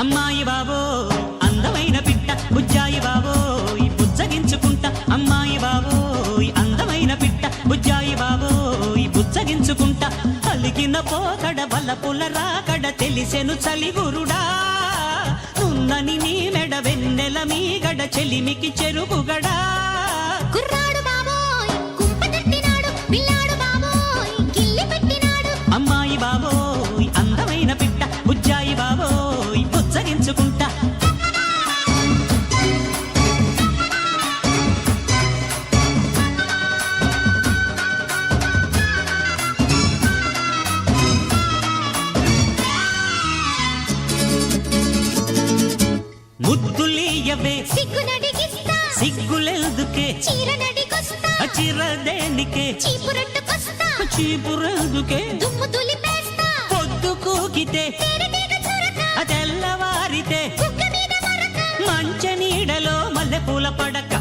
అమ్మాయి బాబోయ్ అందమైన పిట్ట బుజ్జాయి బాబోయ్ బుజ్జగించుకుంటా అమ్మాయి బాబోయ్ అందమైన పిట్ట బుజ్జాయి బాబోయ్ బుజ్జగించుకుంటా పలికిన పోకడ బలపుల రాకడ తెలిసెను చలిగురుడా నున్నని నీ మెడ వెన్నెల మీగడ చెలిమికి చెరుగుగడా కుర్రాడు బాబోయ్ కుంపదట్టినాడు పిల్లాడు బాబోయ్ గిల్లి పెట్టినాడు అమ్మాయి బాబోయ్ అందమైన పిట్ట బుజ్జాయి బాబోయ్ బుజ్జగించుకుంటా ముద్దులీయవే సిగ్గునడిగిస్తా సిగ్గులెందుకే చీరనడిగొస్తా చిరదేనికే చీపురట్టుకొస్తా చీపురెందుకే దుమ్ము దులిపేస్తా పొద్దు కూకితే తేనెటీగ చురక తెల్లవారితే కుక్క మీద మరక మంచ నీడలో మల్లెపూల పడక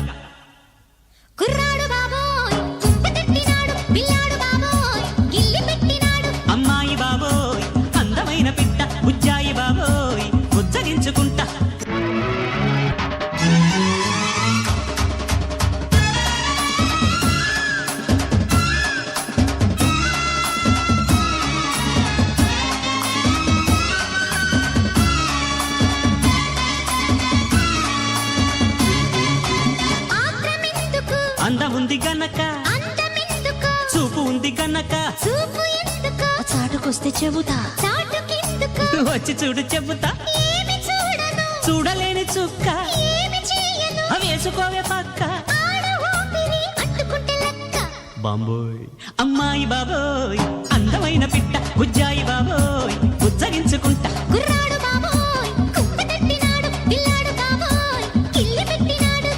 కుర్రాడు బాబోయ్ కుంపదట్టినాడు పిల్లాడు బాబోయ్ గిల్లి పెట్టినాడు అమ్మాయి బాబోయ్ అందమైన పిట్ట బుజ్జాయి బాబోయ్ బుజ్జగించుకుంటా ఆత్రమెందుకు అందముంది గనక అందమెందుకు చూపు ఉంది గనక చూపు ఎందుకు చాటుకొస్తే చెబుతా చాటుకెందుకు వచ్చి చూడు చెబుతా ఏమి చూడను చూడలేని చుక్క ఏమి చేయను వేసుకోవే పక్క ఆడ ఊపిరి అంటుకుంటే లెక్క బాంబోయ్ అమ్మాయి బాబోయ్ అందమైన పిట్ట బుజ్జాయి బాబోయ్ బుజ్జగించుకుంటా కుర్రాడు బాబోయ్ కుంపదట్టినాడు పిల్లాడు బాబోయ్ గిల్లి పెట్టినాడు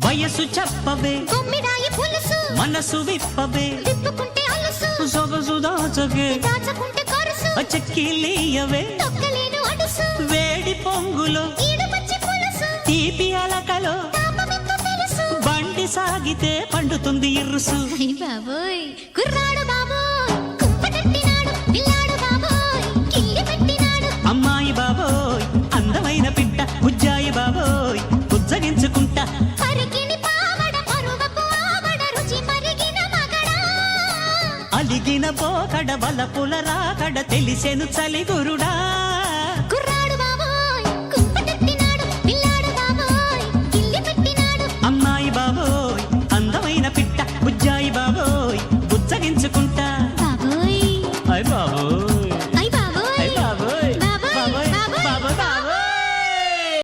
వయసు చెప్పవే కొమ్మిడాయి పులుసు మనసు విప్పవే తిప్పుకుంటే అలుసు సొగసు దాచగే దాచకుంటే కరుసు చెక్కిలీయవే తొక్కలేను అడుసు వేడి పొంగులో ఈడు పచ్చి పులుసు తీపి అలకలో తాపమెంతో తెలుసు బండి సాగితే పండుతుంది ఇరుసు అయ్ బాబోయ్ కుర్రాడు బాబోయ్ కుంపదట్టినాడు పిల్లాడు బాబోయ్ గిల్లి పెట్టినాడు అమ్మాయి బాబోయ్ అందమైన పిట్ట బుజ్జాయి బాబోయ్ బుజ్జగించుకుంటా పరికిణి పావడ పరువపు ఆవడ రుచి మరిగిన మగడా అలిగిన పోకడ బలపుల రాకడ తెలిసెను చలిగురుడా